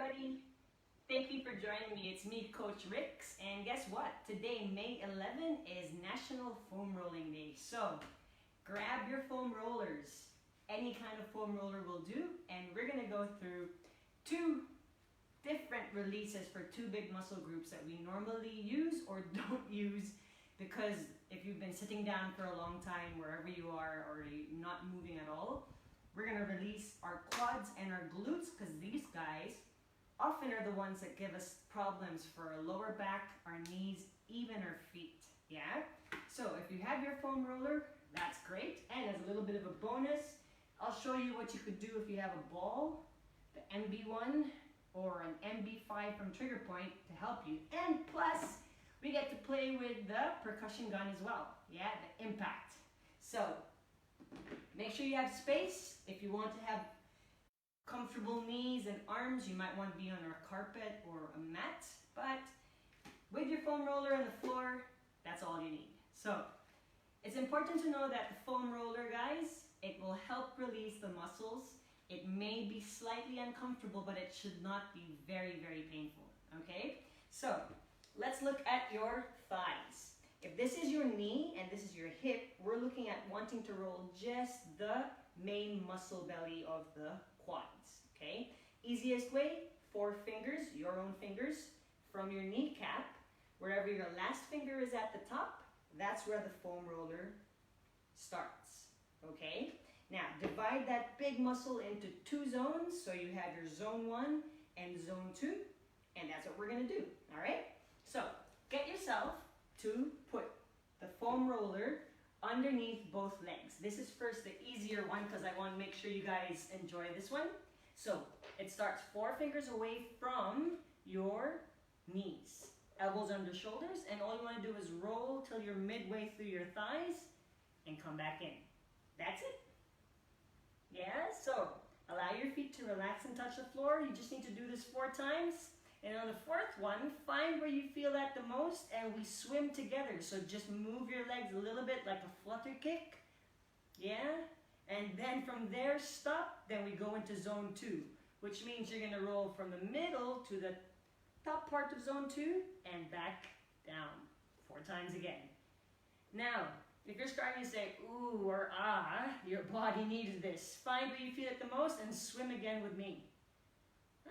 everybody. Thank you for joining me. It's me, Coach Rix, and guess what? Today, May 11, is National Foam Rolling Day. So, grab your foam rollers. Any kind of foam roller will do, and we're gonna go through two different releases for two big muscle groups that we normally use or don't use, because if you've been sitting down for a long time, wherever you are, or you're not moving at all, we're gonna release our quads and our glutes, because these guys often are the ones that give us problems for our lower back, our knees, even our feet, yeah? So if you have your foam roller, that's great. And as a little bit of a bonus, I'll show you what you could do if you have a ball, the MB1 or an MB5 from Trigger Point to help you. And plus, we get to play with the percussion gun as well, yeah, the impact. So make sure you have space. If you want to have comfortable knees and arms, you might want to be on a carpet or a mat, but with your foam roller on the floor, that's all you need. So it's important to know that the foam roller, guys, it will help release the muscles. It may be slightly uncomfortable, but it should not be very, very painful, okay? So let's look at your thighs. If this is your knee and this is your hip, we're looking at wanting to roll just the main muscle belly of the quads, okay? Easiest way, 4 fingers, your own fingers, from your kneecap, wherever your last finger is at the top, that's where the foam roller starts, okay? Now, divide that big muscle into 2 zones, so you have your zone 1 and zone 2, and that's what we're gonna do, all right? So, get yourself to put the foam roller underneath both legs. This is first the easier one because I want to make sure you guys enjoy this one. So it starts 4 fingers away from your knees, elbows under shoulders, and all you want to do is roll till you're midway through your thighs and come back in. That's it. Yeah, so allow your feet to relax and touch the floor. You just need to do this 4 times. And on the 4th one, find where you feel that the most, and we swim together. So just move your legs a little bit like a flutter kick, yeah? And then from there, stop, then we go into zone 2, which means you're gonna roll from the middle to the top part of zone 2 and back down 4 times again. Now, if you're starting to say, ooh or ah, your body needs this, find where you feel it the most and swim again with me.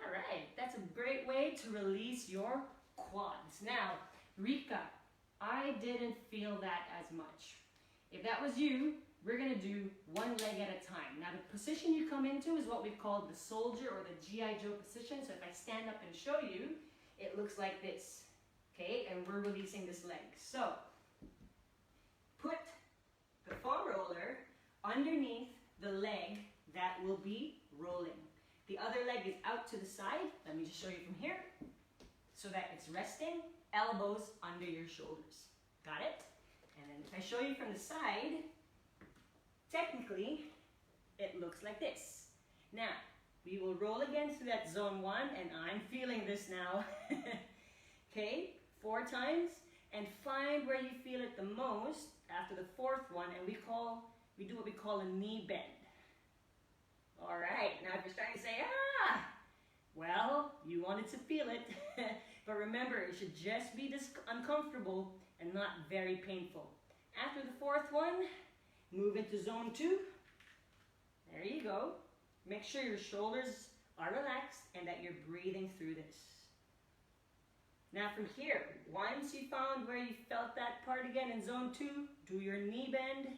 All right, that's a great way to release your quads. Now, Rika, I didn't feel that as much. If that was you, we're gonna do 1 leg at a time. Now, the position you come into is what we call the soldier or the G.I. Joe position. So if I stand up and show you, it looks like this, okay? And we're releasing this leg. So, put the foam roller underneath the leg that will be rolling. The other leg is out to the side. Let me just show you from here. So that it's resting, elbows under your shoulders. Got it? And then if I show you from the side, technically, it looks like this. Now, we will roll again through that zone 1, and I'm feeling this now. Okay, 4 times, and find where you feel it the most after the 4th one, and we do what we call a knee bend. All right, now if you're starting to say, ah, well, you wanted to feel it, but remember, it should just be uncomfortable and not very painful. After the 4th one, move into zone 2. There you go. Make sure your shoulders are relaxed and that you're breathing through this. Now from here, once you found where you felt that part again in zone 2, do your knee bend,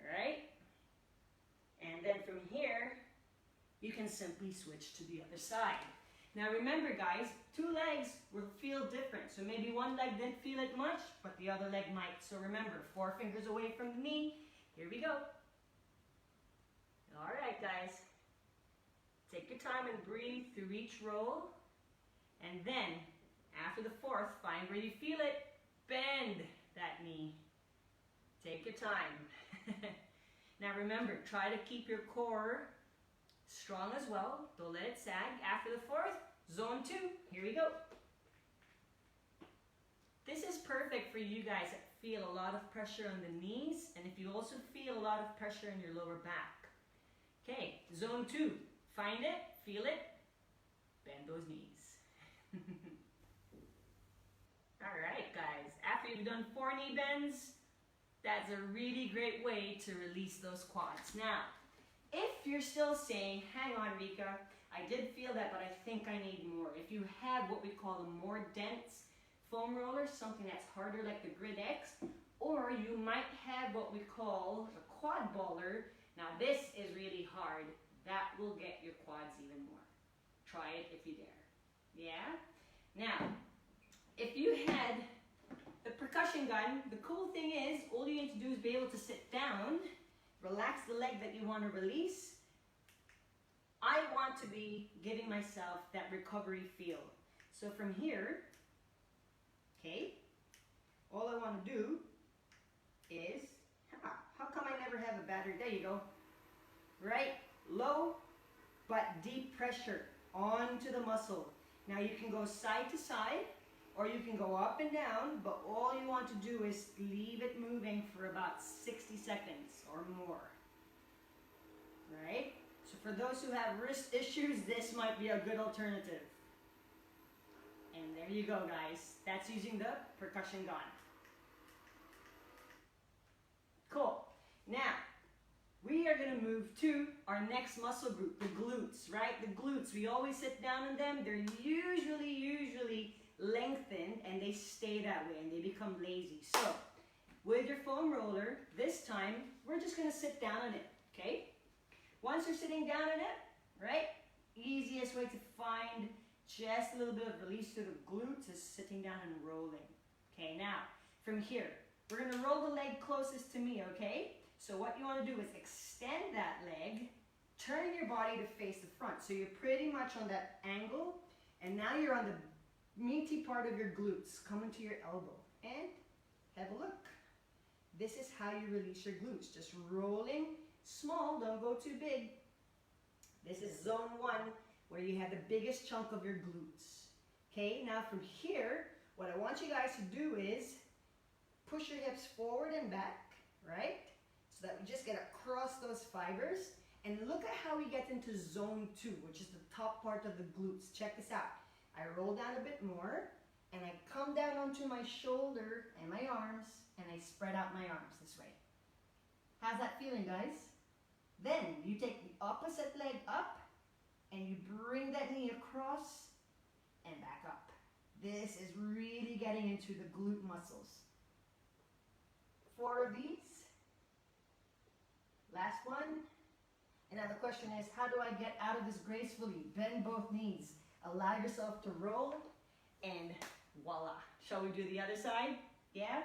all right? And then from here, you can simply switch to the other side. Now remember guys, 2 legs will feel different. So maybe 1 leg didn't feel it much, but the other leg might. So remember, 4 fingers away from the knee. Here we go. All right guys, take your time and breathe through each roll. And then, after the 4th, find where you feel it. Bend that knee. Take your time. Now remember, try to keep your core strong as well. Don't let it sag. After the 4th, zone 2. Here we go. This is perfect for you guys that feel a lot of pressure on the knees, and if you also feel a lot of pressure in your lower back. Okay, zone 2. Find it, feel it, Bend those knees. All right, guys. After you've done 4 knee bends, that's a really great way to release those quads. Now, if you're still saying, hang on, Rika, I did feel that, but I think I need more. If you have what we call a more dense foam roller, something that's harder like the Grid X, or you might have what we call a quad baller. Now this is really hard. That will get your quads even more. Try it if you dare. Yeah? Now, if you had the percussion gun, the cool thing is, all you need to do is be able to sit down, relax the leg that you want to release. I want to be giving myself that recovery feel. So from here, okay, all I want to do is, how come I never have a battery? There you go. Right, low, but deep pressure onto the muscle. Now you can go side to side, or you can go up and down, but all you want to do is leave it moving for about 60 seconds or more. Right? So for those who have wrist issues, this might be a good alternative. And there you go, guys. That's using the percussion gun. Cool. Now, we are going to move to our next muscle group, the glutes, right? The glutes, we always sit down on them. They're usually lengthened, and they stay that way, and they become lazy. So, with your foam roller, this time, we're just going to sit down on it, okay? Once you're sitting down on it, right, easiest way to find just a little bit of release to the glutes is sitting down and rolling. Okay, now, from here, we're going to roll the leg closest to me, okay? So what you want to do is extend that leg, turn your body to face the front. So you're pretty much on that angle, and now you're on the meaty part of your glutes, coming to your elbow. And have a look. This is how you release your glutes. Just rolling small, don't go too big. This is zone 1, where you have the biggest chunk of your glutes. Okay, now from here, what I want you guys to do is push your hips forward and back, right? So that we just get across those fibers. And look at how we get into zone 2, which is the top part of the glutes. Check this out. I roll down a bit more, and I come down onto my shoulder and my arms, and I spread out my arms this way. How's that feeling, guys? Then you take the opposite leg up, and you bring that knee across and back up. This is really getting into the glute muscles. 4 of these. Last one. And now the question is, how do I get out of this gracefully? Bend both knees. Allow yourself to roll, and voila. Shall we do the other side? Yeah?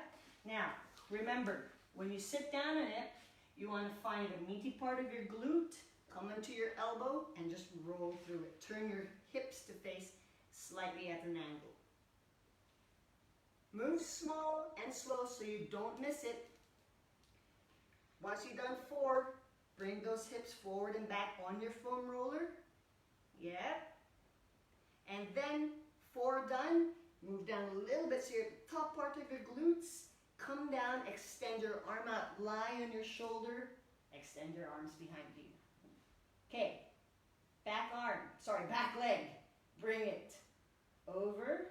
Now, remember, when you sit down on it, you want to find the meaty part of your glute, come into your elbow, and just roll through it. Turn your hips to face slightly at an angle. Move small and slow so you don't miss it. Once you've done 4, bring those hips forward and back on your foam roller. Yeah. And then 4 done, move down a little bit so you're at the top part of your glutes. Come down, extend your arm out, lie on your shoulder, extend your arms behind you. Okay, back leg, bring it over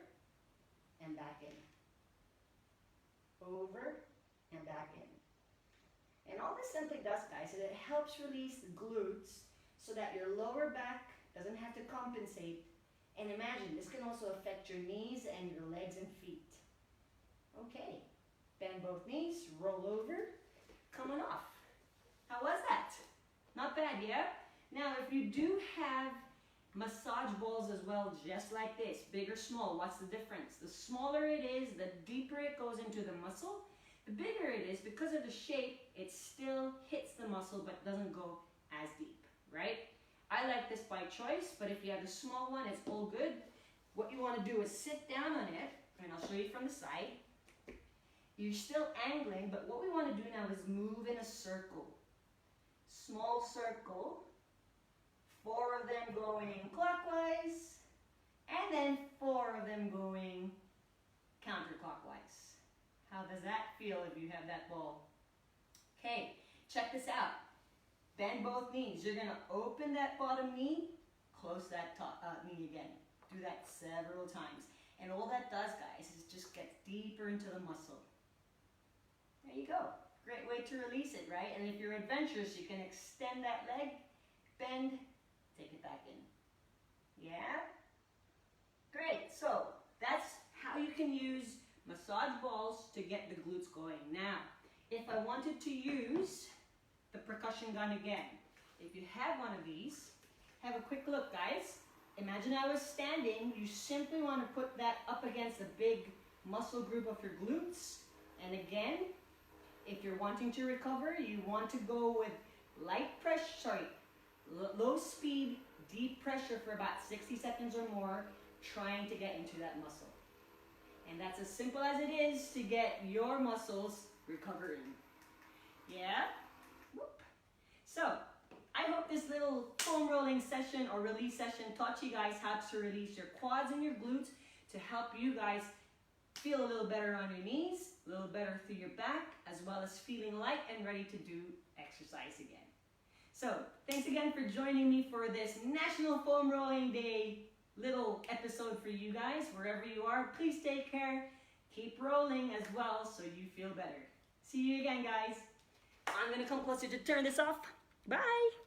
and back in. Over and back in. And all this simply does, guys, is it helps release the glutes so that your lower back doesn't have to compensate. And imagine, this can also affect your knees and your legs and feet. Okay, bend both knees, roll over, coming off. How was that? Not bad, yeah? Now, if you do have massage balls as well, just like this, big or small, what's the difference? The smaller it is, the deeper it goes into the muscle. The bigger it is, because of the shape, it still hits the muscle but doesn't go as deep, right? I like this by choice, but if you have a small one, it's all good. What you want to do is sit down on it, and I'll show you from the side. You're still angling, but what we want to do now is move in a circle. Small circle. 4 of them going clockwise, and then 4 of them going counterclockwise. How does that feel if you have that ball? Okay, check this out. Bend both knees. You're going to open that bottom knee, close that knee again. Do that several times. And all that does, guys, is just get deeper into the muscle. There you go. Great way to release it, right? And if you're adventurous, you can extend that leg, bend, take it back in. Yeah? Great. So that's how you can use massage balls to get the glutes going. Now, if I wanted to use the percussion gun again, if you have one of these, have a quick look, guys. Imagine I was standing. You simply want to put that up against the big muscle group of your glutes. And again, if you're wanting to recover, you want to go with low speed, deep pressure for about 60 seconds or more, trying to get into that muscle. And that's as simple as it is to get your muscles recovering. Yeah? Whoop. So, I hope this little foam rolling session or release session taught you guys how to release your quads and your glutes to help you guys feel a little better on your knees, a little better through your back, as well as feeling light and ready to do exercise again. So, thanks again for joining me for this National Foam Rolling Day little episode for you guys. Wherever you are, please take care. Keep rolling as well so you feel better. See you again, guys. I'm going to come closer to turn this off. Bye.